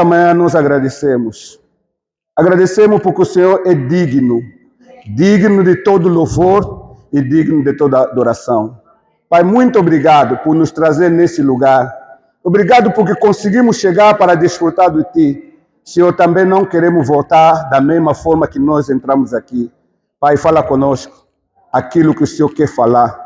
Amanhã nós agradecemos. Agradecemos porque o Senhor é digno. Digno de todo louvor e digno de toda adoração. Pai, muito obrigado por nos trazer nesse lugar. Obrigado porque conseguimos chegar para desfrutar de Ti. Senhor, também não queremos voltar da mesma forma que nós entramos aqui. Pai, fala conosco aquilo que o Senhor quer falar.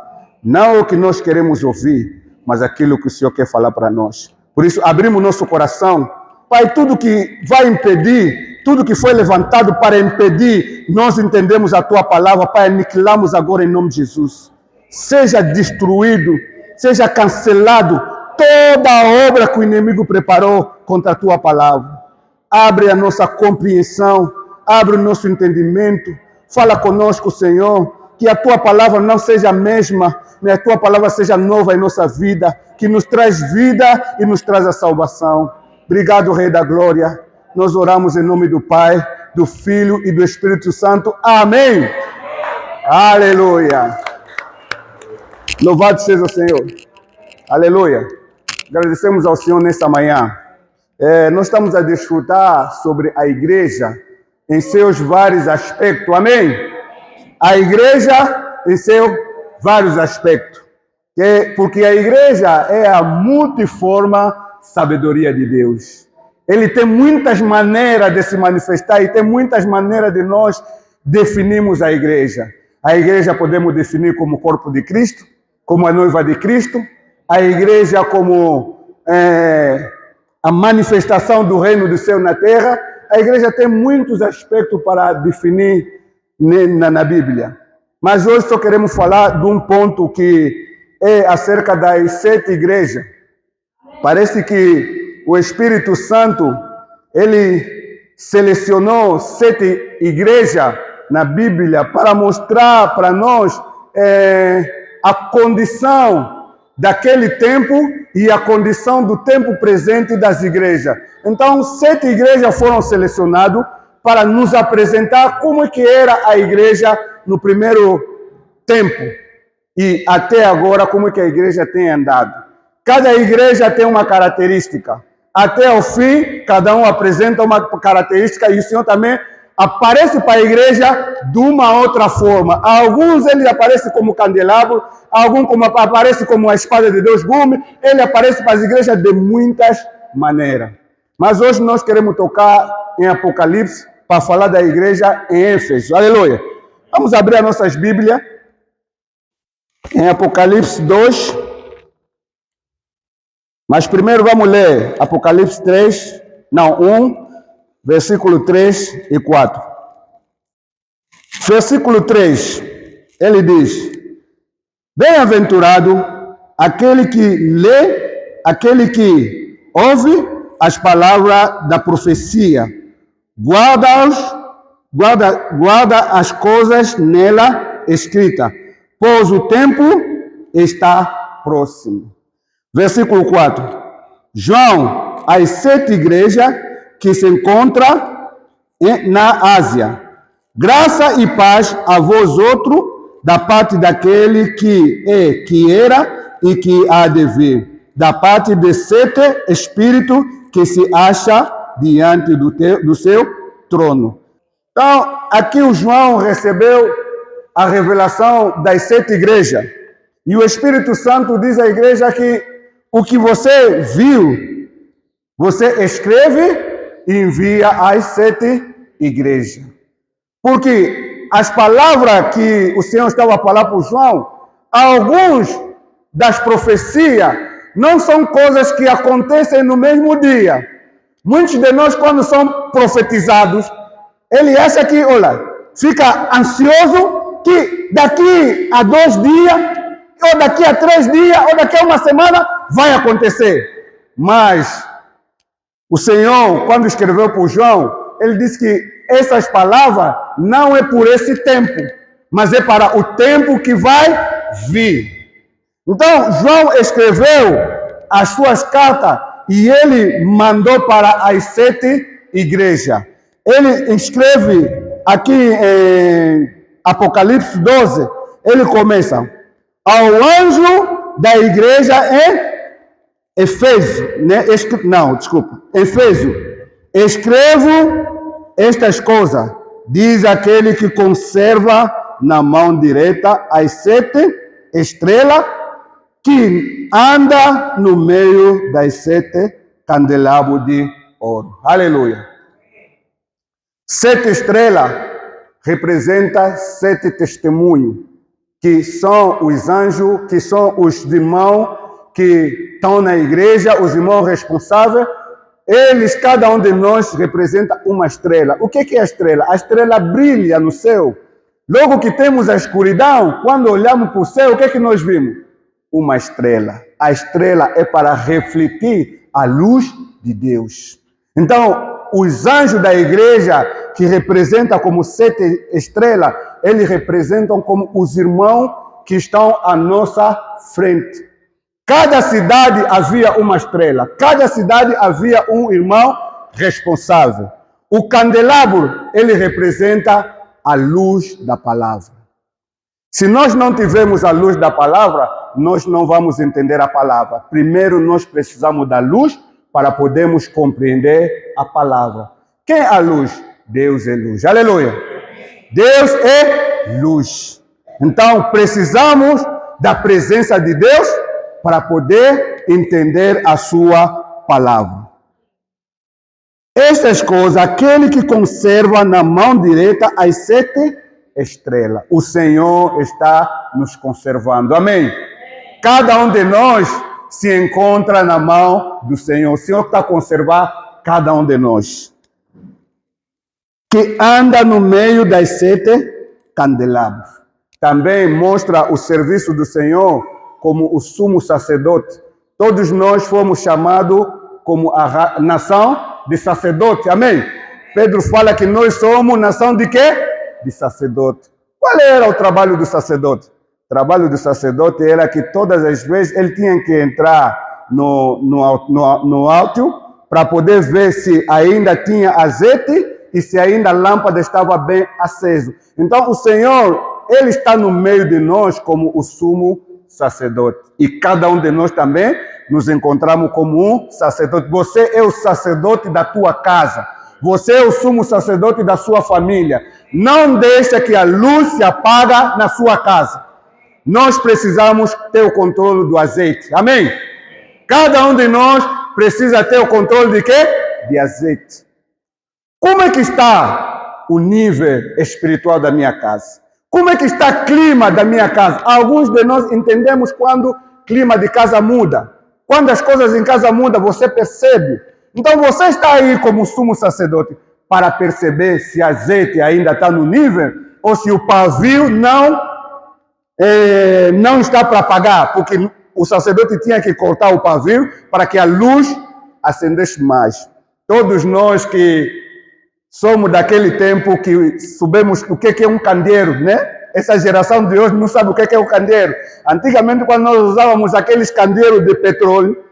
Não o que nós queremos ouvir, mas aquilo que o Senhor quer falar para nós. Por isso, abrimos nosso coração. Pai, tudo que vai impedir, tudo que foi levantado para impedir, nós entendemos a Tua palavra, Pai, aniquilamos agora em nome de Jesus. Seja destruído, seja cancelado toda a obra que o inimigo preparou contra a Tua palavra. Abre a nossa compreensão, abre o nosso entendimento, fala conosco, Senhor, que a Tua palavra não seja a mesma, mas a Tua palavra seja nova em nossa vida, que nos traz vida e nos traz a salvação. Obrigado, Rei da Glória. Nós oramos em nome do Pai, do Filho e do Espírito Santo. Amém. Aleluia. Louvado seja o Senhor. Aleluia. Agradecemos ao Senhor nesta manhã. Nós estamos a desfrutar sobre a igreja em seus vários aspectos. Amém? A igreja em seus vários aspectos. Porque a igreja é a multiforme sabedoria de Deus. Ele tem muitas maneiras de se manifestar e tem muitas maneiras de nós definirmos a igreja. A igreja podemos definir como o corpo de Cristo, como a noiva de Cristo, a igreja como a manifestação do reino do céu na terra. A igreja tem muitos aspectos para definir na Bíblia. Mas hoje só queremos falar de um ponto que é acerca das 7 igrejas. Parece que o Espírito Santo, ele selecionou 7 igrejas na Bíblia para mostrar para nós a condição daquele tempo e a condição do tempo presente das igrejas. Então, 7 igrejas foram selecionadas para nos apresentar como é que era a igreja no primeiro tempo e até agora como é que a igreja tem andado. Cada igreja tem uma característica. Até o fim, cada um apresenta uma característica e o Senhor também aparece para a igreja de uma outra forma. Alguns ele aparece como candelabro, alguns aparece como a espada de Deus gume, ele aparece para as igrejas de muitas maneiras. Mas hoje nós queremos tocar em Apocalipse para falar da igreja em Éfeso. Aleluia. Vamos abrir as nossas Bíblias em Apocalipse 2. Mas primeiro vamos ler Apocalipse 1, versículo 3 e 4. Versículo 3, ele diz: bem-aventurado aquele que lê, aquele que ouve as palavras da profecia, guarda as coisas nela escritas, pois o tempo está próximo. Versículo 4. João, as 7 igrejas que se encontram na Ásia. Graça e paz a vós outros, da parte daquele que é, que era e que há de vir, da parte de 7 espíritos que se acha diante do seu trono. Então, aqui o João recebeu a revelação das 7 igrejas. E o Espírito Santo diz à igreja que o que você viu, você escreve e envia às 7 igrejas. Porque as palavras que o Senhor estava a falar para o João, alguns das profecias não são coisas que acontecem no mesmo dia. Muitos de nós, quando são profetizados, ele acha que, olha, fica ansioso que daqui a 2 dias, ou daqui a 3 dias, ou daqui a uma semana, vai acontecer. Mas o Senhor, quando escreveu para o João, ele disse que essas palavras não é por esse tempo, mas é para o tempo que vai vir. Então, João escreveu as suas cartas e ele mandou para as 7 igrejas. Ele escreve aqui em Apocalipse 12, ele começa: ao anjo da igreja em Efésio, né? Efésio, Escrevo estas coisas, diz aquele que conserva na mão direita as 7 estrelas, que anda no meio das 7 candelabros de ouro. Aleluia. 7 estrelas representa 7 testemunhos, que são os anjos, que são os irmãos que estão na igreja, os irmãos responsáveis. Eles, cada um de nós, representa uma estrela. O que é a estrela? A estrela brilha no céu. Logo que temos a escuridão, quando olhamos para o céu, o que é que nós vimos? Uma estrela. A estrela é para refletir a luz de Deus. Então, os anjos da igreja, que representam como 7 estrelas, eles representam como os irmãos que estão à nossa frente. Cada cidade havia uma estrela, cada cidade havia um irmão responsável. O candelabro, ele representa a luz da palavra. Se nós não tivermos a luz da palavra, nós não vamos entender a palavra. Primeiro nós precisamos da luz para podermos compreender a palavra. Quem é a luz? Deus é luz. Aleluia! Deus é luz. Então precisamos da presença de Deus para poder entender a sua palavra. Estas coisas, aquele que conserva na mão direita as 7 estrelas. O Senhor está nos conservando. Amém? Cada um de nós se encontra na mão do Senhor. O Senhor está a conservar cada um de nós. Que anda no meio das 7 candelabros. Também mostra o serviço do Senhor como o sumo sacerdote. Todos nós fomos chamados como a nação de sacerdote. Amém? Pedro fala que nós somos nação de quê? De sacerdote. Qual era o trabalho do sacerdote? O trabalho do sacerdote era que todas as vezes ele tinha que entrar no átrio para poder ver se ainda tinha azeite e se ainda a lâmpada estava bem acesa. Então o Senhor, ele está no meio de nós como o sumo sacerdote. E cada um de nós também nos encontramos como um sacerdote. Você é o sacerdote da tua casa. Você é o sumo sacerdote da sua família. Não deixe que a luz se apague na sua casa. Nós precisamos ter o controle do azeite. Amém? Cada um de nós precisa ter o controle de quê? De azeite. Como é que está o nível espiritual da minha casa? Como é que está o clima da minha casa? Alguns de nós entendemos quando o clima de casa muda. Quando as coisas em casa mudam, você percebe. Então você está aí como sumo sacerdote para perceber se o azeite ainda está no nível ou se o pavio não está para apagar, porque o sacerdote tinha que cortar o pavio para que a luz acendesse mais. Todos nós que somos daquele tempo que sabemos o que é um candeeiro, né? Essa geração de hoje não sabe o que é o candeeiro. Antigamente, quando nós usávamos aqueles candeeiros de petróleo,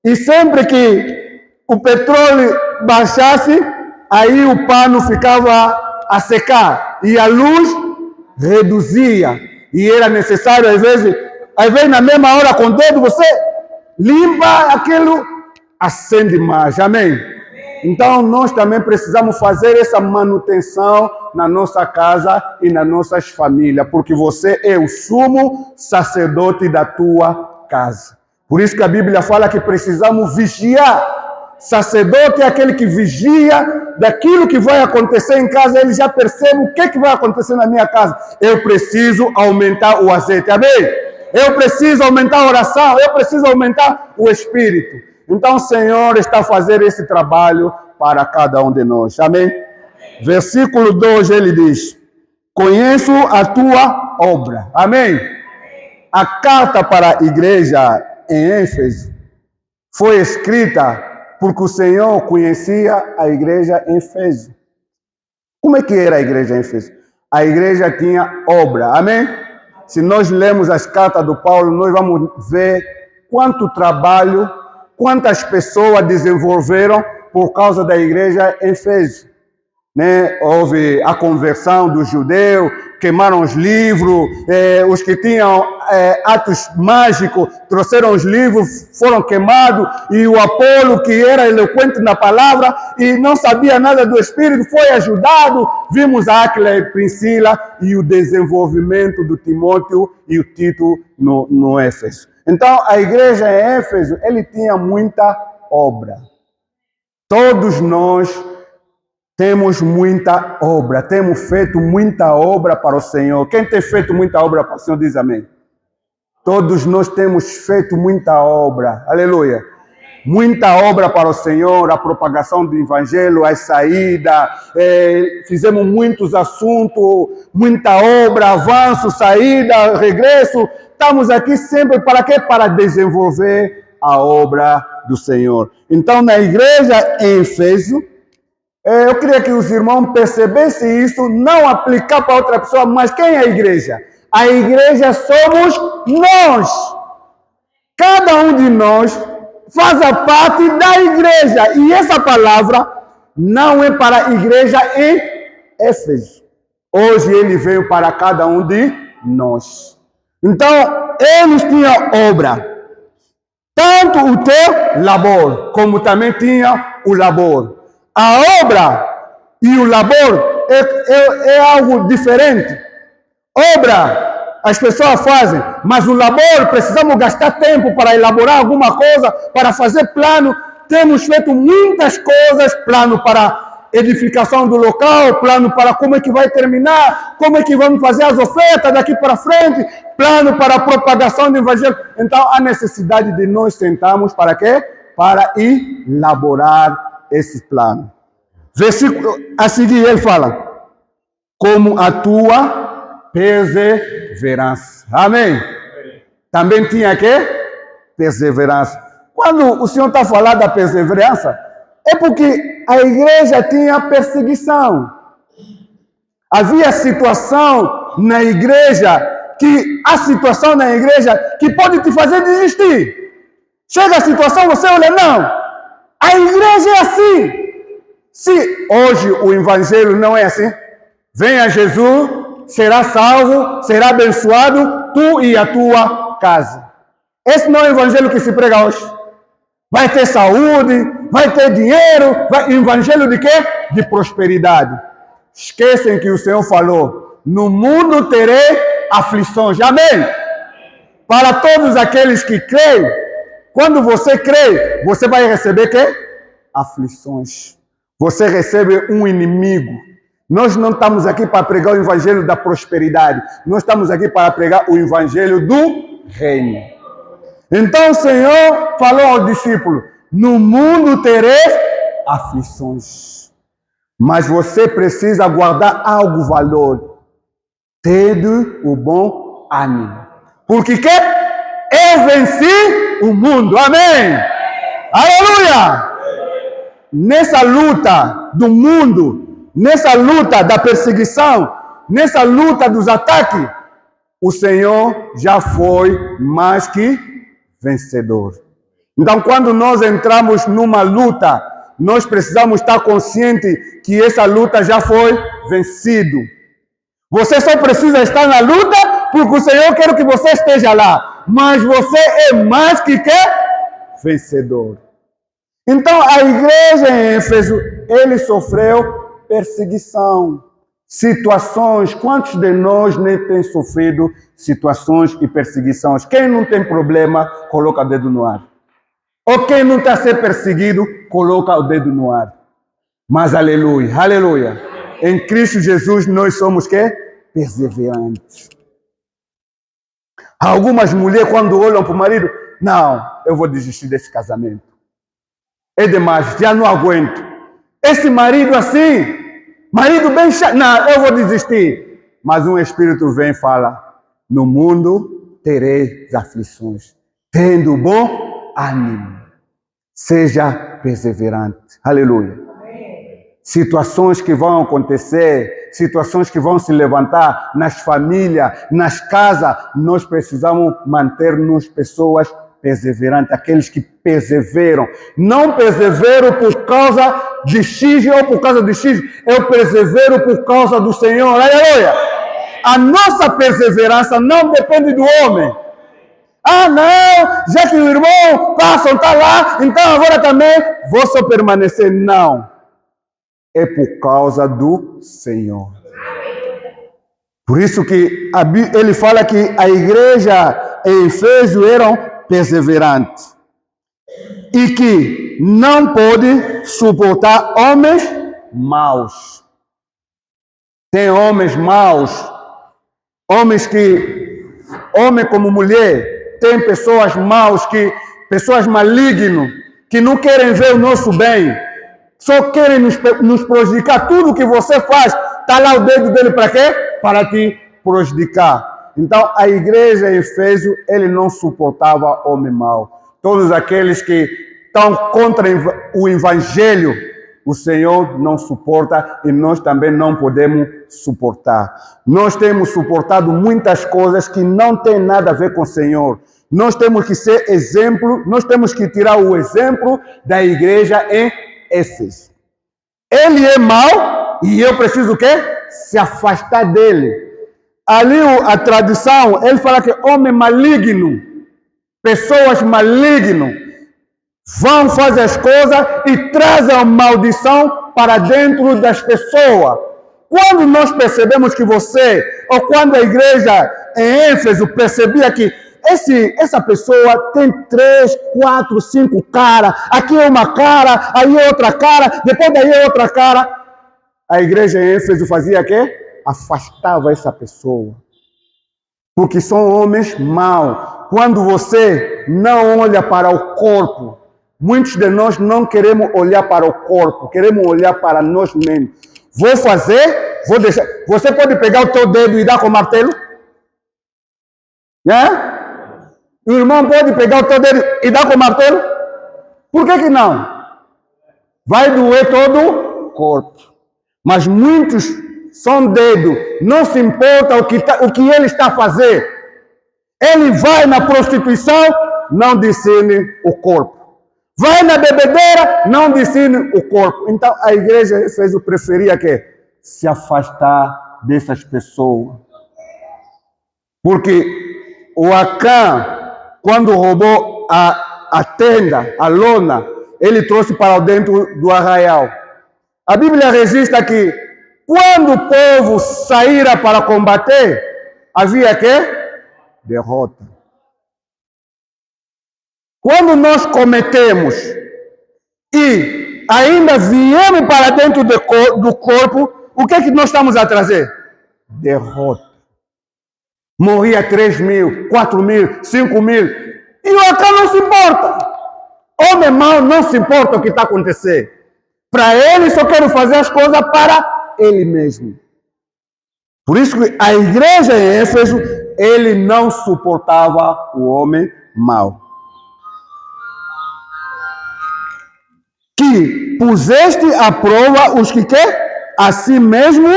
e sempre que o petróleo baixasse, aí o pano ficava a secar e a luz reduzia. E era necessário, às vezes na mesma hora com o dedo, você limpa aquilo, acende mais. Amém? Então, nós também precisamos fazer essa manutenção na nossa casa e nas nossas famílias, porque você é o sumo sacerdote da tua casa. Por isso que a Bíblia fala que precisamos vigiar. Sacerdote é aquele que vigia daquilo que vai acontecer em casa, ele já percebe o que vai acontecer na minha casa. Eu preciso aumentar o azeite, amém? Eu preciso aumentar a oração, eu preciso aumentar o espírito. Então o Senhor está a fazer esse trabalho para cada um de nós. Amém? Versículo 2 ele diz: conheço a tua obra. Amém? A carta para a igreja em Éfeso foi escrita porque o Senhor conhecia a igreja em Éfeso. Como é que era a igreja em Éfeso? A igreja tinha obra. Amém? Se nós lemos as cartas do Paulo, nós vamos ver quanto trabalho, quantas pessoas desenvolveram por causa da igreja em Éfeso. né? Houve a conversão dos judeus, queimaram os livros, os que tinham atos mágicos trouxeram os livros, foram queimados, e o Apolo, que era eloquente na palavra e não sabia nada do Espírito, foi ajudado. Vimos a Áquila e Priscila e o desenvolvimento do Timóteo e o Tito no Éfeso. Então, a igreja em Éfeso, ele tinha muita obra. Todos nós temos muita obra, temos feito muita obra para o Senhor. Quem tem feito muita obra para o Senhor diz amém. Todos nós temos feito muita obra, aleluia. Muita obra para o Senhor, a propagação do Evangelho, as saídas, fizemos muitos assuntos, muita obra, avanço, saída, regresso. Estamos aqui sempre para quê? Para desenvolver a obra do Senhor. Então, na igreja em Éfeso, eu queria que os irmãos percebessem isso, não aplicar para outra pessoa, mas quem é a igreja? A igreja somos nós. Cada um de nós faz a parte da igreja. E essa palavra não é para a igreja em Éfeso. Hoje ele veio para cada um de nós. Então, eles tinham obra. Tanto o teu labor, como também tinha o labor. A obra e o labor é algo diferente. Obra, as pessoas fazem, mas o labor, precisamos gastar tempo para elaborar alguma coisa, para fazer plano. Temos feito muitas coisas, plano para edificação do local, plano para como é que vai terminar, como é que vamos fazer as ofertas daqui para frente, plano para a propagação do evangelho. Então, há necessidade de nós sentarmos para quê? Para elaborar esse plano. Versículo a seguir ele fala: como a tua perseverança. Amém? Também tinha que perseverança. Quando o Senhor está falando da perseverança, é porque a igreja tinha perseguição. Havia situação na igreja que pode te fazer desistir. Chega a situação, você olha, não. A igreja é assim. Se hoje o evangelho não é assim, venha Jesus, será salvo, será abençoado, tu e a tua casa. Esse não é o evangelho que se prega hoje. Vai ter saúde, vai ter dinheiro, evangelho de quê? De prosperidade. Esquecem que o Senhor falou, no mundo terei aflições. Amém? Para todos aqueles que creem, quando você crê, você vai receber quê? Aflições. Você recebe um inimigo. Nós não estamos aqui para pregar o evangelho da prosperidade. Nós estamos aqui para pregar o evangelho do reino. Então o Senhor falou ao discípulo, no mundo tereis aflições. Mas você precisa guardar algo valor. Tendo o bom ânimo. Porque que? Eu venci o mundo. Amém? Aleluia! Nessa luta do mundo, nessa luta da perseguição, nessa luta dos ataques, o Senhor já foi mais que vencedor. Então, quando nós entramos numa luta, nós precisamos estar conscientes que essa luta já foi vencida. Você só precisa estar na luta porque o Senhor quer que você esteja lá. Mas você é mais que vencedor. Então, a igreja em Éfeso, ele sofreu perseguição, situações. Quantos de nós nem tem sofrido situações e perseguições? Quem não tem problema, coloca o dedo no ar. Ou quem não está sendo perseguido, coloca o dedo no ar. Mas aleluia, aleluia. Em Cristo Jesus nós somos quê? Perseverantes. Algumas mulheres quando olham para o marido, não, eu vou desistir desse casamento. É demais, já não aguento. Esse marido assim, marido bem chato, não, eu vou desistir. Mas um espírito vem e fala, no mundo tereis aflições, tendo bom ânimo. Seja perseverante. Aleluia. Situações que vão acontecer, situações que vão se levantar nas famílias, nas casas, nós precisamos manter-nos pessoas perseverantes, aqueles que perseveram. Não persevero por causa de X ou por causa de X, eu persevero por causa do Senhor. Aleluia! A nossa perseverança não depende do homem. Ah, não, já que o irmão Carson está lá, então agora também vou só permanecer. Não. É por causa do Senhor. Por isso que ele fala que a igreja em Éfeso eram perseverantes. E que não pode suportar homens maus. Tem homens maus. Homem como mulher, tem pessoas maus, pessoas malignas, que não querem ver o nosso bem, só querem nos prejudicar. Tudo que você faz, está lá o dedo dele para quê? Para te prejudicar. Então, a igreja em Éfeso, ele não suportava homem mau. Todos aqueles que estão contra o evangelho, o Senhor não suporta e nós também não podemos suportar. Nós temos suportado muitas coisas que não têm nada a ver com o Senhor. Nós temos que ser exemplo, nós temos que tirar o exemplo da igreja em Éfeso. Ele é mau e eu preciso o quê? Se afastar dele. Ali a tradição, ele fala que homem maligno, pessoas malignas, vão fazer as coisas e trazem a maldição para dentro das pessoas. Quando nós percebemos que ou quando a igreja em Éfeso percebia que essa pessoa tem 3, 4, 5 caras, aqui é uma cara, aí é outra cara, depois daí é outra cara, a igreja em Éfeso fazia o quê? Afastava essa pessoa. Porque são homens maus. Quando você não olha para o corpo, muitos de nós não queremos olhar para o corpo, queremos olhar para nós mesmos. Vou fazer, vou deixar. Você pode pegar o teu dedo e dar com o martelo? O irmão pode pegar o teu dedo e dar com o martelo? Por que não? Vai doer todo o corpo. Mas muitos são dedos, não se importa o que ele está a fazer. Ele vai na prostituição, não discerne o corpo. Vai na bebedeira, não discerne o corpo. Então a igreja fez o preferia que se afastar dessas pessoas. Porque o Acã, quando roubou a tenda, a lona, ele trouxe para dentro do arraial. A Bíblia registra que quando o povo saíra para combater, havia que? Derrota. Quando nós cometemos e ainda viemos para dentro do corpo, o que é que nós estamos a trazer? Derrota. Morria 3.000, 4.000, 5.000. E o Acã não se importa. Homem mau não se importa com o que está acontecendo. Para ele, só quero fazer as coisas para ele mesmo. Por isso que a igreja em Éfeso, ele não suportava o homem mau. Que puseste à prova os que a si mesmo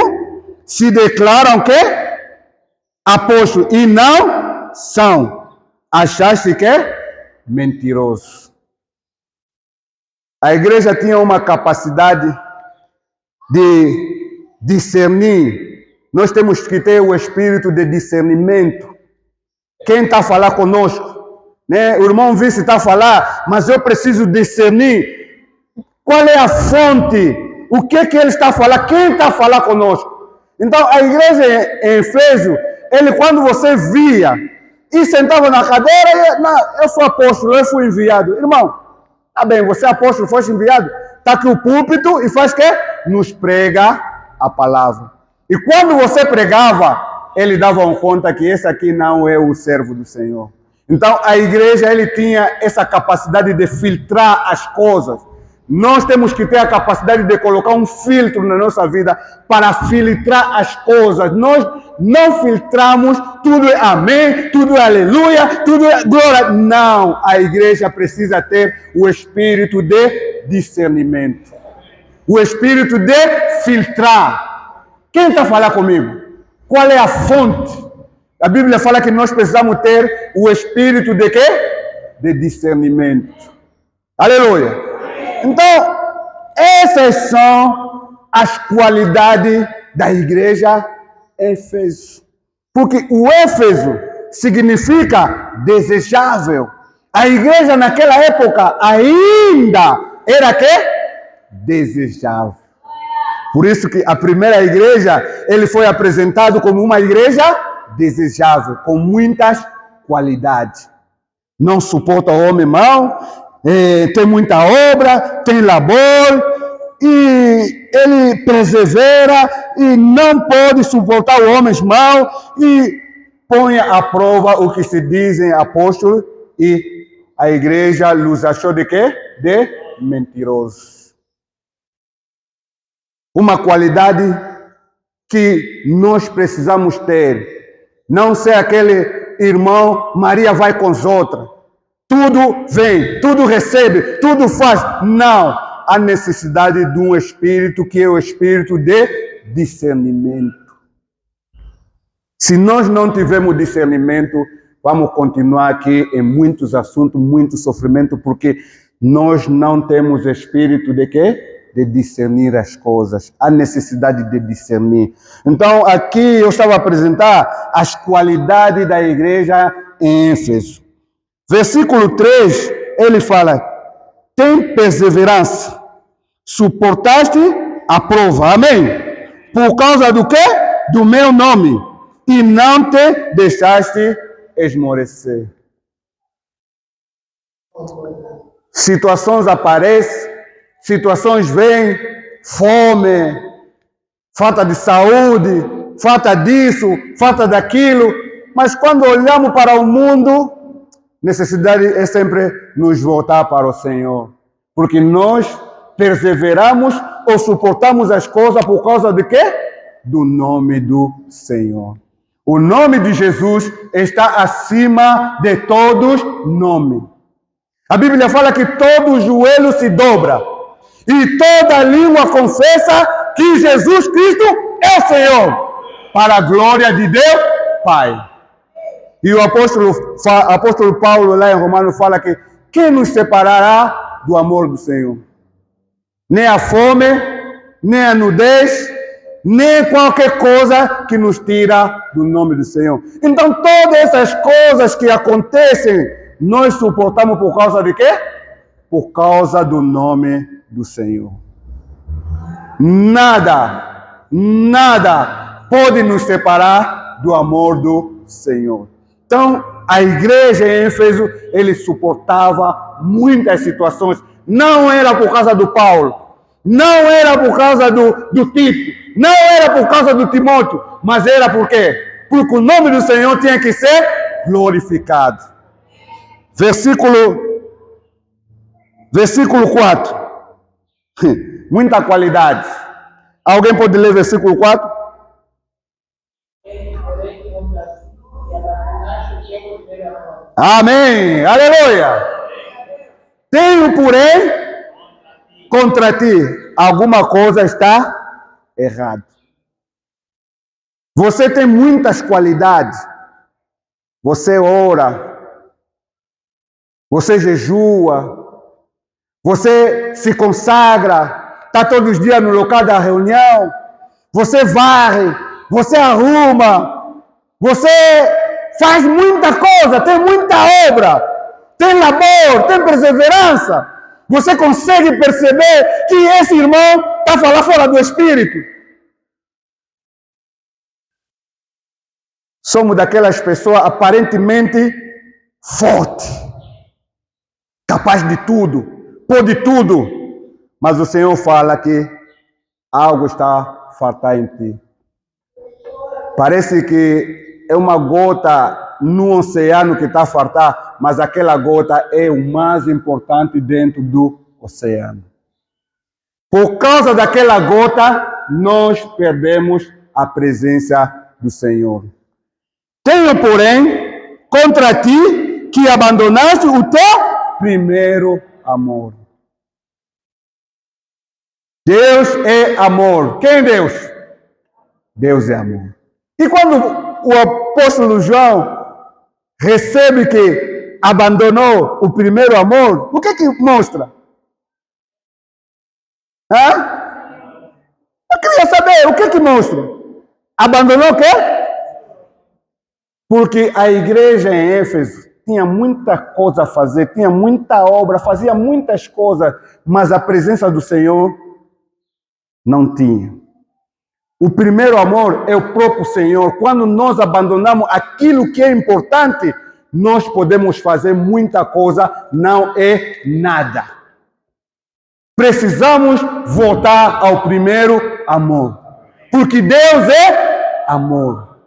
se declaram apóstolos e não são. Achaste mentiroso. A igreja tinha uma capacidade de discernir. Nós temos que ter o espírito de discernimento. Quem está a falar conosco? Né? O irmão Vice está a falar, mas eu preciso discernir qual é a fonte, o que ele está a falar, quem está a falar conosco. Então a igreja em Éfeso, quando você via e sentava na cadeira, eu sou apóstolo, eu fui enviado. Irmão, tá bem, você é apóstolo, foi enviado, está aqui o púlpito e faz nos prega a palavra. E quando você pregava, ele dava conta que esse aqui não é o servo do Senhor. Então a igreja, ele tinha essa capacidade de filtrar as coisas. Nós temos que ter a capacidade de colocar um filtro na nossa vida para filtrar as coisas. Nós não filtramos, tudo é amém, tudo é aleluia, tudo é glória. Não, a igreja precisa ter o espírito de discernimento. O espírito de filtrar. Quem está a falar comigo? Qual é a fonte? A Bíblia fala que nós precisamos ter o espírito de De discernimento. Aleluia. Então, essas são as qualidades da igreja Éfeso. Porque o Éfeso significa desejável. A igreja naquela época ainda era que? Desejável. Por isso que a primeira igreja, ele foi apresentado como uma igreja desejável, com muitas qualidades. Não suporta o homem mau, tem muita obra, tem labor, e ele persevera e não pode suportar o homem mau e põe à prova o que se dizem apóstolos, e a igreja os achou de quê? De mentirosos. Uma qualidade que nós precisamos ter. Não ser aquele irmão, Maria vai com as outras. Tudo vem, tudo recebe, tudo faz. Não. Há necessidade de um espírito que é o espírito de discernimento. Se nós não tivermos discernimento, vamos continuar aqui em muitos assuntos, muito sofrimento, porque nós não temos espírito de quê? De discernir as coisas. Há necessidade de discernir. Então, aqui eu estava a apresentar as qualidades da igreja em Éfeso. Versículo 3, ele fala: tem perseverança, suportaste a prova. Amém? Por causa do quê? Do meu nome. E não te deixaste esmorecer. Situações aparecem, situações vêm, fome, falta de saúde, falta disso, falta daquilo. Mas quando olhamos para o mundo, necessidade é sempre nos voltar para o Senhor. Porque nós perseveramos ou suportamos as coisas por causa de quê? Do nome do Senhor. O nome de Jesus está acima de todos nomes. A Bíblia fala que todo joelho se dobra e toda língua confessa que Jesus Cristo é o Senhor, para a glória de Deus Pai. E o apóstolo Paulo, lá em Romanos, fala que quem nos separará do amor do Senhor? Nem a fome, nem a nudez, nem qualquer coisa que nos tira do nome do Senhor. Então, todas essas coisas que acontecem, nós suportamos por causa de quê? Por causa do nome do Senhor. Nada pode nos separar do amor do Senhor. Então, a igreja em Éfeso, ele suportava muitas situações. Não era por causa do Paulo, não era por causa do Tito, não era por causa do Timóteo, mas era por quê? Porque o nome do Senhor tinha que ser glorificado. Versículo 4. Muita qualidade. Alguém pode ler versículo 4? Amém. Aleluia. Tenho, porém, contra ti, alguma coisa está errada. Você tem muitas qualidades. Você ora. Você jejua. Você se consagra. Está todos os dias no local da reunião. Você varre. Você arruma. Você faz muita coisa. Tem muita obra. Tem labor. Tem perseverança. Você consegue perceber que esse irmão está falando fora do Espírito. Somos daquelas pessoas aparentemente fortes, capaz de tudo, pode tudo, mas o Senhor fala que algo está a faltar em ti. Parece que é uma gota no oceano que está a faltar, mas aquela gota é o mais importante dentro do oceano. Por causa daquela gota, nós perdemos a presença do Senhor. Tenho, porém, contra ti que abandonaste o teu primeiro amor. Deus é amor. Quem é Deus? Deus é amor. E quando o apóstolo João recebe que abandonou o primeiro amor, o que mostra? Hã? Eu queria saber, o que mostra? Abandonou o quê? Porque a igreja em Éfeso tinha muita coisa a fazer, tinha muita obra, fazia muitas coisas, mas a presença do Senhor não tinha. O primeiro amor é o próprio Senhor. Quando nós abandonamos aquilo que é importante, nós podemos fazer muita coisa, não é nada. Precisamos voltar ao primeiro amor. Porque Deus é amor.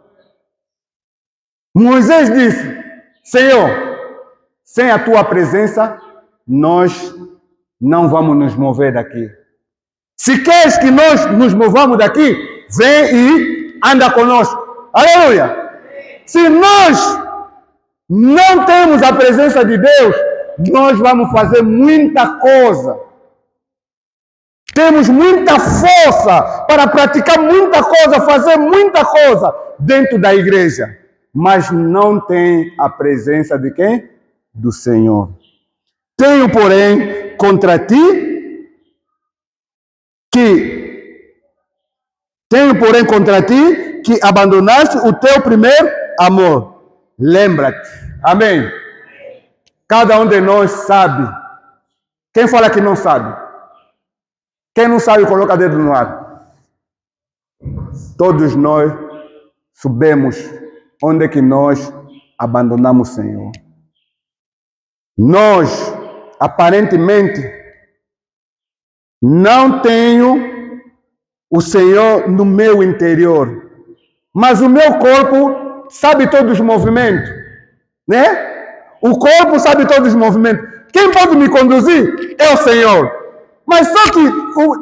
Moisés disse: Senhor, sem a tua presença, nós não vamos nos mover daqui. Se queres que nós nos movamos daqui, vem e anda conosco. Aleluia! Se nós não temos a presença de Deus, nós vamos fazer muita coisa. Temos muita força para praticar muita coisa, fazer muita coisa dentro da igreja. Mas não tem a presença de quem? Do Senhor. Tenho, porém, contra ti que abandonaste o teu primeiro amor. Lembra-te. Amém. Cada um de nós sabe. Quem fala que não sabe? Quem não sabe, coloca dedo no ar. Todos nós sabemos onde é que nós abandonamos o Senhor. Nós, aparentemente, não tenho o Senhor no meu interior, mas o meu corpo sabe todos os movimentos, né? O corpo sabe todos os movimentos. Quem pode me conduzir é o Senhor. Mas só que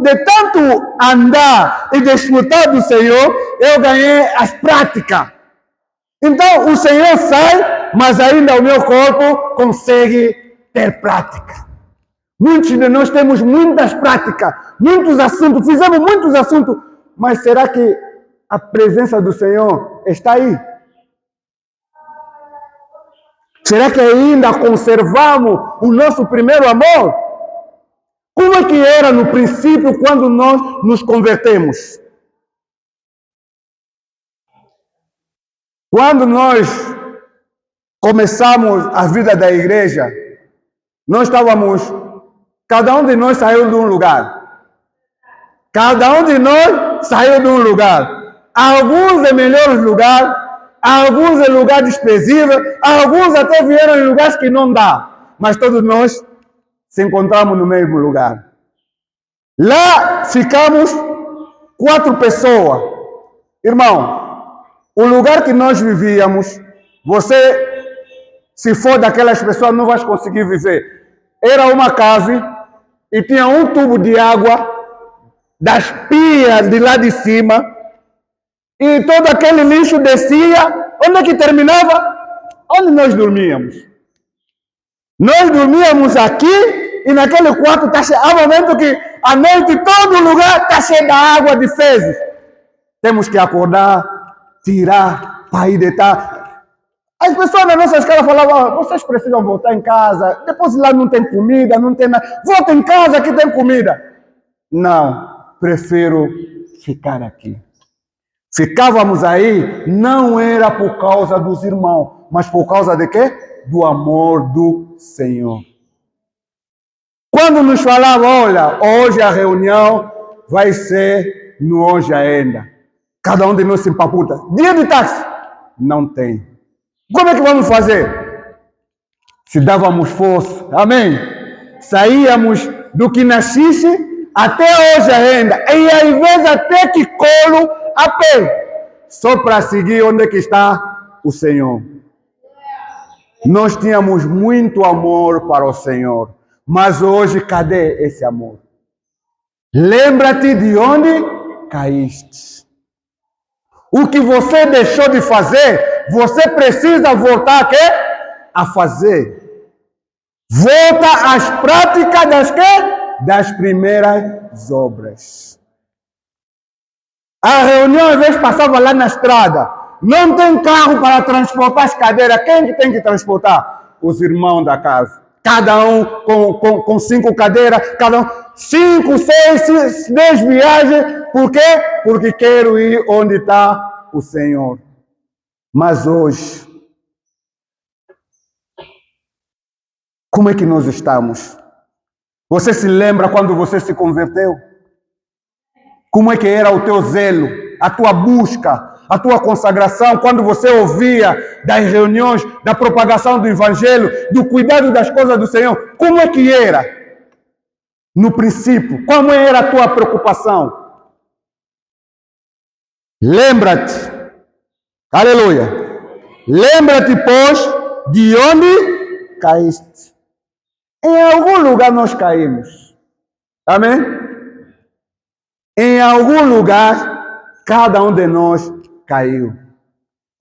de tanto andar e desfrutar do Senhor, eu ganhei as práticas. Então o Senhor sai, mas ainda o meu corpo consegue ter prática. Muitos de nós temos muitas práticas, muitos assuntos, fizemos muitos assuntos, mas será que a presença do Senhor está aí? Será que ainda conservamos o nosso primeiro amor? Como é que era no princípio quando nós nos convertemos? Quando nós começamos a vida da igreja, nós estávamos, cada um de nós saiu de um lugar. Cada um de nós saiu de um lugar. Alguns em melhores lugares, alguns em lugares desprezíveis, alguns até vieram em lugares que não dá. Mas todos nós se encontramos no mesmo lugar. Lá ficamos 4 pessoas. Irmão, o lugar que nós vivíamos, você, se for daquelas pessoas, não vai conseguir viver. Era uma casa e tinha um tubo de água das pias de lá de cima e todo aquele lixo descia. Onde é que terminava? Onde nós dormíamos. Nós dormíamos aqui e naquele quarto está cheio. Há momento que à noite todo lugar está cheio de água, de fezes. Temos que acordar, tirar, para ir deitar. As pessoas na nossa escola falavam: vocês precisam voltar em casa, depois lá não tem comida, não tem nada. Volta em casa que tem comida. Não, prefiro ficar aqui. Ficávamos aí, não era por causa dos irmãos, mas por causa de quê? Do amor do Senhor. Quando nos falava: olha, hoje a reunião vai ser no Hoje Ainda. Cada um de nós se empaputa. Dia de táxi? Não tem. Como é que vamos fazer? Se dávamos força. Amém? Saíamos do que nascisse até Hoje Ainda. E às vezes até que colo a pé. Só para seguir onde é que está o Senhor. Nós tínhamos muito amor para o Senhor. Mas hoje, cadê esse amor? Lembra-te de onde caíste. O que você deixou de fazer, você precisa voltar a quê? A fazer. Volta às práticas das quê? Das primeiras obras. A reunião, às vezes, passava lá na estrada. Não tem carro para transportar as cadeiras. Quem que tem que transportar? os irmãos da casa. Cada um com 5 cadeiras, cada um 5, 6, 10 viagens. Por quê? Porque quero ir onde está o Senhor. Mas hoje, como é que nós estamos? Você se lembra quando você se converteu? Como é que era o teu zelo, a tua busca, a tua consagração, quando você ouvia das reuniões, da propagação do Evangelho, do cuidado das coisas do Senhor? Como é que era? No princípio, como era a tua preocupação? Lembra-te, aleluia, lembra-te, pois, de onde caíste. Em algum lugar nós caímos, amém? Em algum lugar, cada um de nós caiu.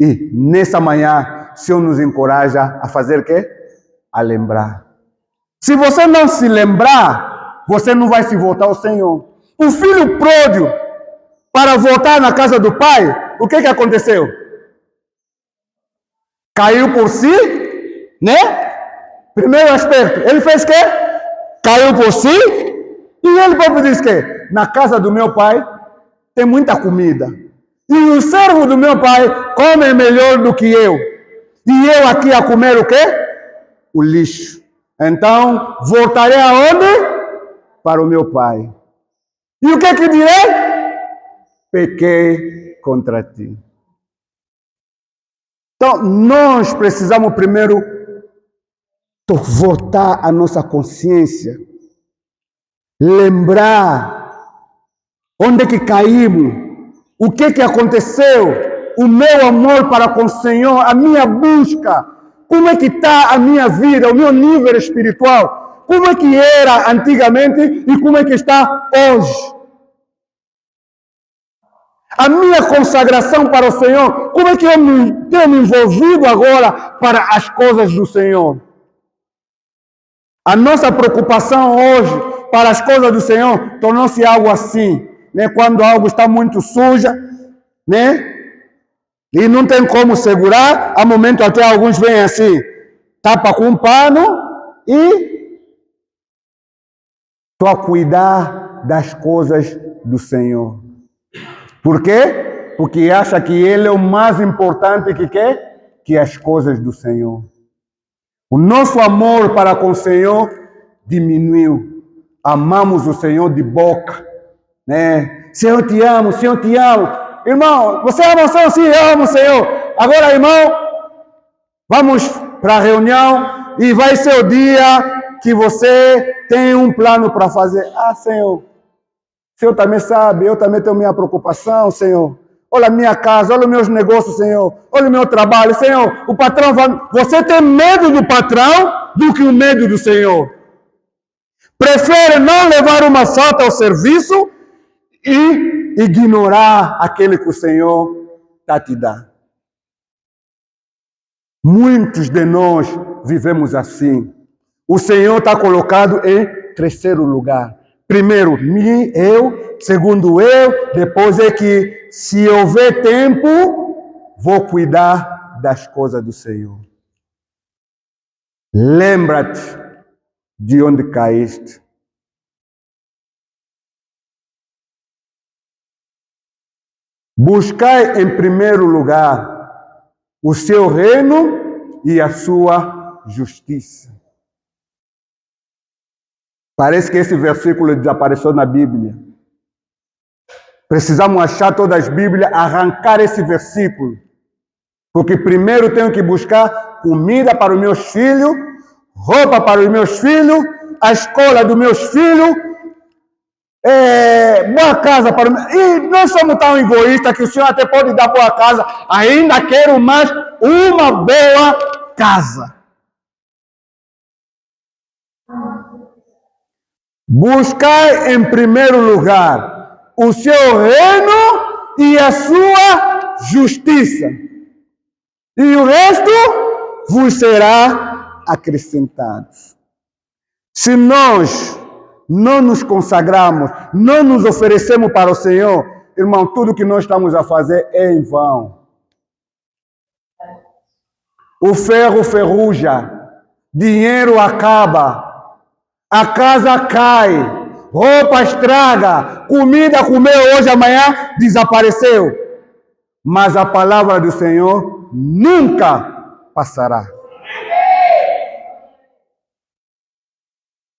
E nessa manhã, o Senhor nos encoraja a fazer o quê? A lembrar. Se você não se lembrar, você não vai se voltar ao Senhor. O filho pródigo, para voltar na casa do pai, o que aconteceu? Caiu por si, né? Primeiro aspecto, ele fez o quê? Caiu por si, e ele próprio disse que na casa do meu pai tem muita comida. E o servo do meu pai come melhor do que eu. E eu aqui a comer o quê? O lixo. Então, voltarei aonde? Para o meu pai. E o que direi? Pequei contra ti. Então, nós precisamos primeiro voltar a nossa consciência. Lembrar onde é que caímos, o que aconteceu, o meu amor para com o Senhor, a minha busca, como é que está a minha vida, o meu nível espiritual, como é que era antigamente e como é que está hoje. A minha consagração para o Senhor, como é que eu tenho me envolvido agora para as coisas do Senhor. A nossa preocupação hoje para as coisas do Senhor tornou-se algo assim, né? Quando algo está muito suja, né? E não tem como segurar, há momentos até alguns vêm assim, tapa com um pano e estou a cuidar das coisas do Senhor. Por quê? Porque acha que Ele é o mais importante que as coisas do Senhor. O nosso amor para com o Senhor diminuiu. Amamos o Senhor de boca, né? Senhor, te amo, Senhor, te amo. Irmão, você ama o Senhor? Sim, eu amo o Senhor. Agora, irmão, vamos para a reunião e vai ser o dia que você tem um plano para fazer. Ah, Senhor, o Senhor também sabe, eu também tenho minha preocupação, Senhor. Olha a minha casa, olha os meus negócios, Senhor. Olha o meu trabalho, Senhor. O patrão vai... Você tem medo do patrão do que o medo do Senhor. Prefere não levar uma falta ao serviço e ignorar aquele que o Senhor está te dando. Muitos de nós vivemos assim. O Senhor está colocado em terceiro lugar. Primeiro, eu. Segundo, eu. Depois é que, se houver tempo, vou cuidar das coisas do Senhor. Lembra-te de onde caíste. Buscai em primeiro lugar o seu reino e a sua justiça. Parece que esse versículo desapareceu na Bíblia. Precisamos achar todas as Bíblias, arrancar esse versículo. Porque primeiro tenho que buscar comida para os meus filhos, roupa para os meus filhos, a escola dos meus filhos, boa casa para os... E nós somos tão egoístas que o Senhor até pode dar boa casa, ainda quero mais uma boa casa. Buscar em primeiro lugar o seu reino e a sua justiça. E o resto vos será acrescentado. Se nós não nos consagramos, não nos oferecemos para o Senhor, irmão, tudo que nós estamos a fazer é em vão. O ferro ferruja, dinheiro acaba, a casa cai, roupa estraga, comida comeu hoje, amanhã desapareceu. Mas a palavra do Senhor nunca passará.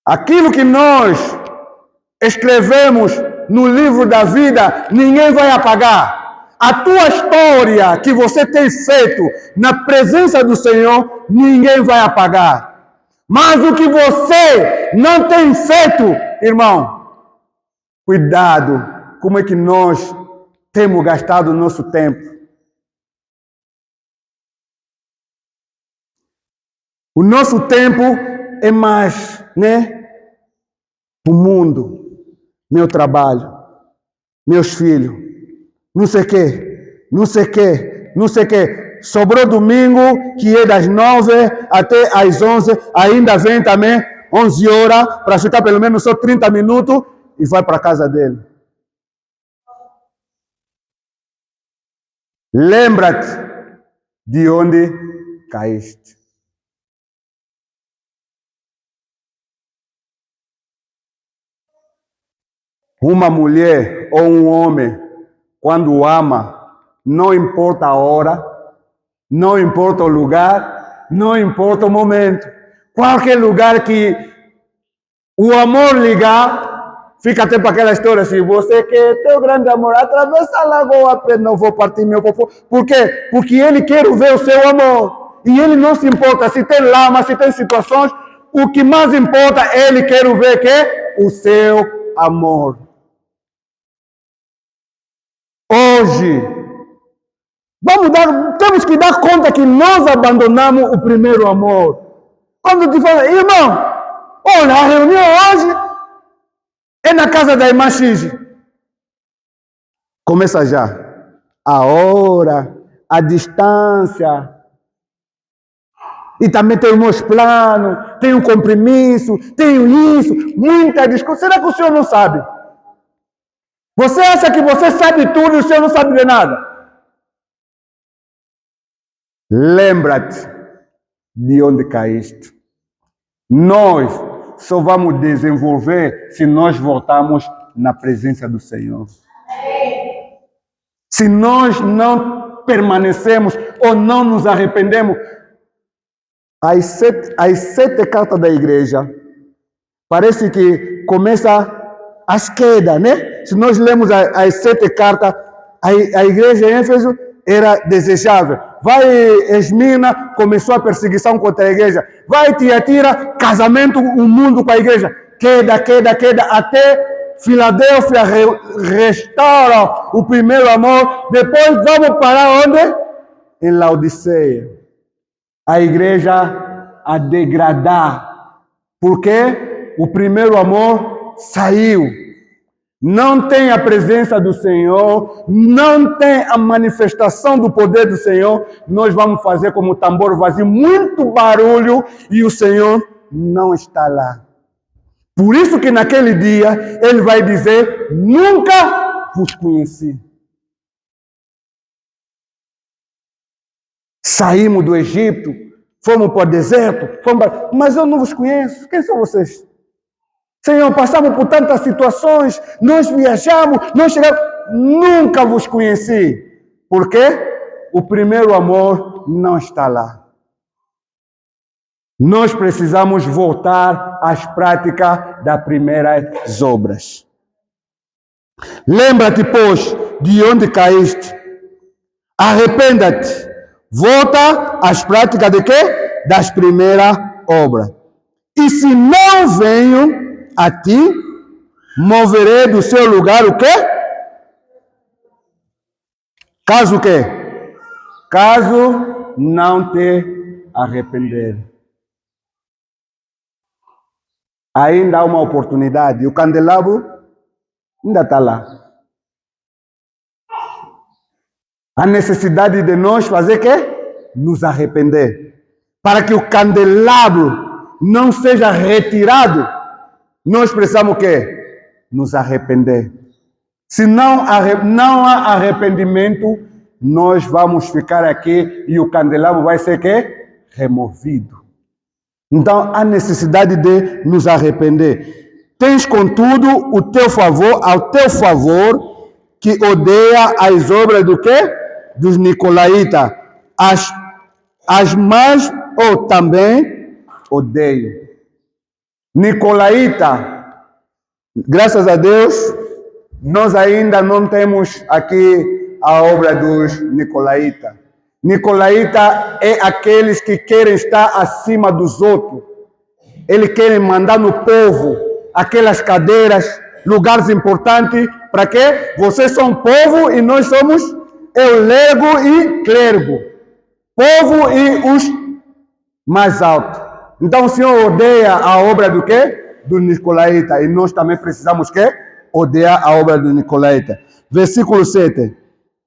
Aquilo que nós escrevemos no livro da vida, ninguém vai apagar. A tua história que você tem feito na presença do Senhor, ninguém vai apagar. Mas o que você não tem feito, irmão, cuidado, como é que nós temos gastado o nosso tempo. O nosso tempo é mais, o mundo, meu trabalho, meus filhos, não sei o quê, não sei o quê, não sei o quê. Sobrou domingo, que é das 9 até às 11, ainda vem também 11 horas, para ficar pelo menos só 30 minutos e vai para a casa dele. Lembra-te de onde caíste. Uma mulher ou um homem, quando ama, não importa a hora, não importa o lugar, não importa o momento. Qualquer lugar que o amor ligar, fica até para aquela história assim, você quer teu grande amor, atravessa a lagoa, apenas não vou partir meu povo. Por quê? Porque ele quer ver o seu amor. E ele não se importa se tem lama, se tem situações. O que mais importa, ele quer ver que o seu amor. Hoje, temos que dar conta que nós abandonamos o primeiro amor. Quando te fala, irmão, olha, a reunião hoje é na casa da irmã X. Começa já. A hora, a distância. E também tem os meus planos, tem um compromisso, tem isso, muita discussão. Será que o senhor não sabe? Você acha que você sabe tudo e o senhor não sabe de nada? Lembra-te de onde caíste. Nós só vamos desenvolver se nós voltarmos na presença do Senhor. Se nós não permanecemos ou não nos arrependemos, as sete cartas da igreja, parece que começa as quedas, Se nós lemos as 7 cartas, a igreja em Éfeso era desejável. Vai Esmina, começou a perseguição contra a igreja. Vai Tiatira, casamento, o mundo com a igreja. Queda, até Filadélfia restaura o primeiro amor. Depois vamos parar onde? Em Laodiceia. A igreja a degradar. Porque o primeiro amor saiu. Não tem a presença do Senhor, não tem a manifestação do poder do Senhor, nós vamos fazer como tambor vazio, muito barulho, e o Senhor não está lá. Por isso que naquele dia, Ele vai dizer, nunca vos conheci. Saímos do Egito, fomos para o deserto, mas eu não vos conheço, quem são vocês? Senhor, passamos por tantas situações, nós viajamos, nós chegamos, nunca vos conheci. Por quê? O primeiro amor não está lá. Nós precisamos voltar às práticas das primeiras obras. Lembra-te, pois, de onde caíste. Arrependa-te. Volta às práticas de quê? Das primeiras obras. E se não venho a ti, moverei do seu lugar o quê? Caso o quê? Caso não te arrepender. Ainda há uma oportunidade. O candelabro ainda está lá. A necessidade de nós fazer o quê? Nos arrepender. Para que o candelabro não seja retirado, nós precisamos o quê? Nos arrepender. Se não há arrependimento, nós vamos ficar aqui e o candelabro vai ser o quê? Removido. Então, há necessidade de nos arrepender. Tens, contudo, ao teu favor, que odeia as obras do quê? Dos nicolaítas. As mais ou também odeio. Nicolaíta, graças a Deus, nós ainda não temos aqui a obra dos nicolaítas. Nicolaíta é aqueles que querem estar acima dos outros. Eles querem mandar no povo aquelas cadeiras, lugares importantes. Para quê? Vocês são povo e nós somos eulego e clérigo. Povo e os mais altos. Então o Senhor odeia a obra do quê? Do nicolaíta. E nós também precisamos quê? Odiar a obra do nicolaíta. Versículo 7.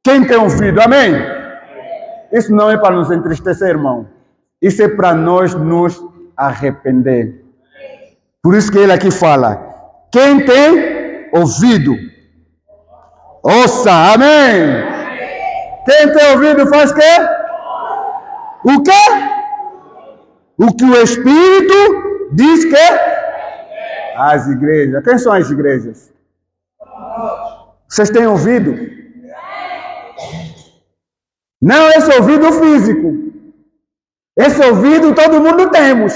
Quem tem ouvido? Amém? Isso não é para nos entristecer, irmão. Isso é para nós nos arrepender. Por isso que ele aqui fala. Quem tem ouvido, ouça. Amém? Quem tem ouvido faz quê? O quê? O que o Espírito diz que as igrejas. Quem são as igrejas? Vocês têm ouvido? Não esse ouvido físico. Esse ouvido todo mundo temos.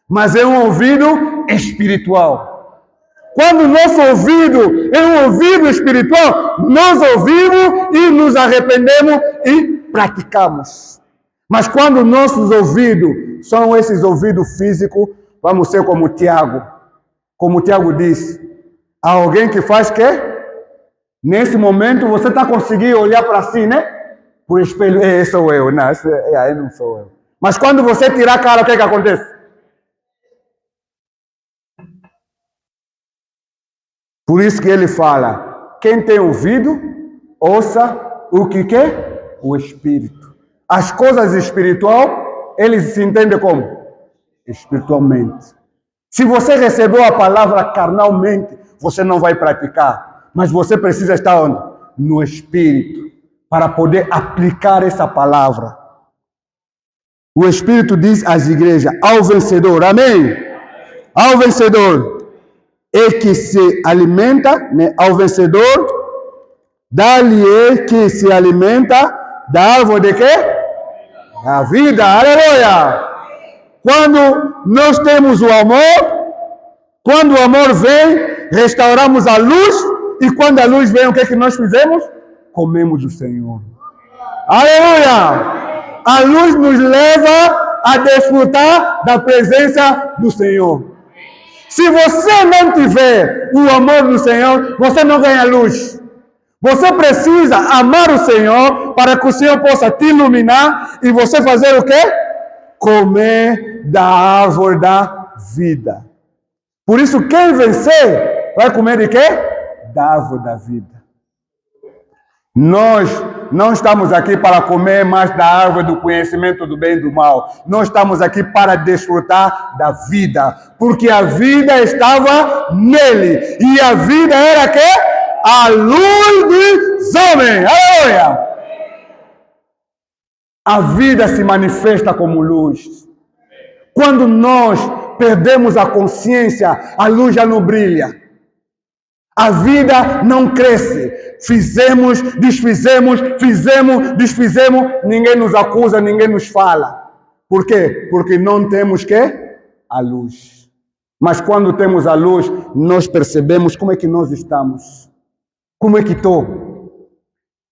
Mas é um ouvido espiritual. Quando o nosso ouvido é um ouvido espiritual, nós ouvimos e nos arrependemos e praticamos. Mas quando nossos ouvidos são esses ouvidos físicos, vamos ser como Tiago. Como Tiago disse, há alguém que faz quê? Nesse momento você está conseguindo olhar para si, né? Por espelho, esse sou eu. Não, esse não sou eu. Mas quando você tirar a cara, o que é que acontece? Por isso que ele fala, quem tem ouvido, ouça o que quer? O Espírito. As coisas espirituais, eles se entendem como? Espiritualmente. Se você recebeu a palavra carnalmente, você não vai praticar. Mas você precisa estar onde? No Espírito. Para poder aplicar essa palavra. O Espírito diz às igrejas, ao vencedor, amém? Ao vencedor, é que se alimenta, né? Ao vencedor, dá-lhe que se alimenta da árvore de quê? Da vida, aleluia! Quando nós temos o amor, quando o amor vem, restauramos a luz, e quando a luz vem, o que é que nós fizemos? Comemos o Senhor. Aleluia! A luz nos leva a desfrutar da presença do Senhor. Se você não tiver o amor do Senhor, você não ganha luz. Você precisa amar o Senhor para que o Senhor possa te iluminar e você fazer o quê? Comer da árvore da vida. Por isso, quem vencer vai comer de quê? Da árvore da vida. Nós não estamos aqui para comer mais da árvore do conhecimento do bem e do mal. Nós estamos aqui para desfrutar da vida. Porque a vida estava nele. E a vida era quê? A luz dos homens. Aleluia! A vida se manifesta como luz. Quando nós perdemos a consciência, a luz já não brilha. A vida não cresce. Fizemos, desfizemos, ninguém nos acusa, ninguém nos fala. Por quê? Porque não temos quê? A luz. Mas quando temos a luz, nós percebemos como é que nós estamos. Como é que estou?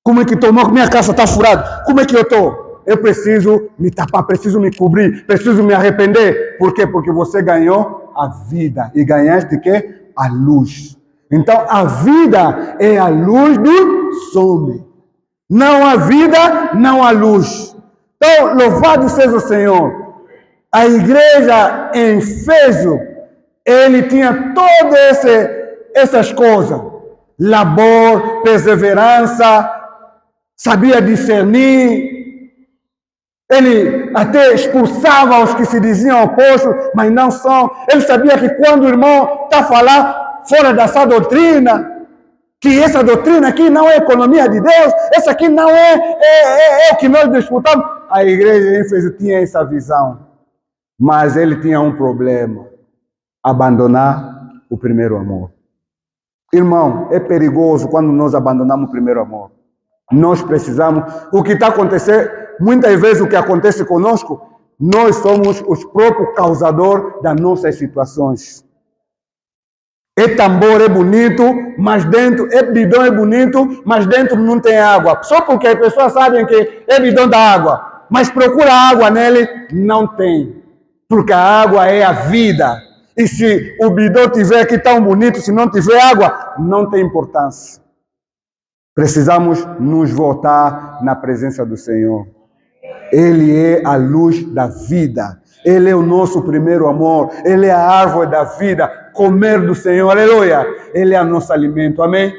Como é que estou? Minha casa está furada. Como é que eu estou? Eu preciso me tapar, preciso me cobrir, preciso me arrepender. Por quê? Porque você ganhou a vida. E ganhaste quê? A luz. Então, a vida é a luz dos homens. Não há vida, não há luz. Então, louvado seja o Senhor. A igreja em Éfeso, ele tinha todas essas coisas. Labor, perseverança, sabia discernir. Ele até expulsava os que se diziam apóstolos, mas não são. Ele sabia que quando o irmão está a falar fora dessa doutrina, que essa doutrina aqui não é economia de Deus, essa aqui não é o que nós disputamos. A igreja em Éfeso tinha essa visão. Mas ele tinha um problema: abandonar o primeiro amor. Irmão, é perigoso quando nós abandonamos o primeiro amor. Nós precisamos. O que está acontecendo, muitas vezes o que acontece conosco, nós somos os próprios causadores das nossas situações. É tambor, é bonito, mas dentro, é bidão, é bonito, mas dentro não tem água. Só porque as pessoas sabem que é bidão da água, mas procura água nele, não tem. Porque a água é a vida. E se o bidão tiver aqui tão bonito, se não tiver água, não tem importância. Precisamos nos voltar na presença do Senhor. Ele é a luz da vida. Ele é o nosso primeiro amor. Ele é a árvore da vida. Comer do Senhor, aleluia. Ele é o nosso alimento, amém?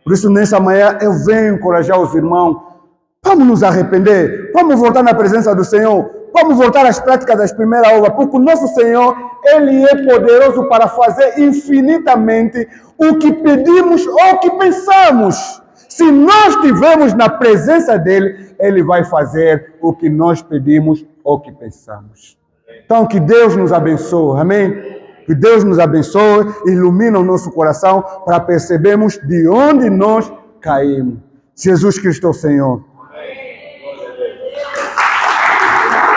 Por isso, nessa manhã, eu venho encorajar os irmãos. Vamos nos arrepender. Vamos voltar na presença do Senhor. Vamos voltar às práticas das primeiras obras. Porque o nosso Senhor, Ele é poderoso para fazer infinitamente o que pedimos ou o que pensamos. Se nós estivermos na presença dEle, Ele vai fazer o que nós pedimos ou que pensamos. Então, que Deus nos abençoe, amém? Que Deus nos abençoe, ilumine o nosso coração para percebermos de onde nós caímos. Jesus Cristo é o Senhor.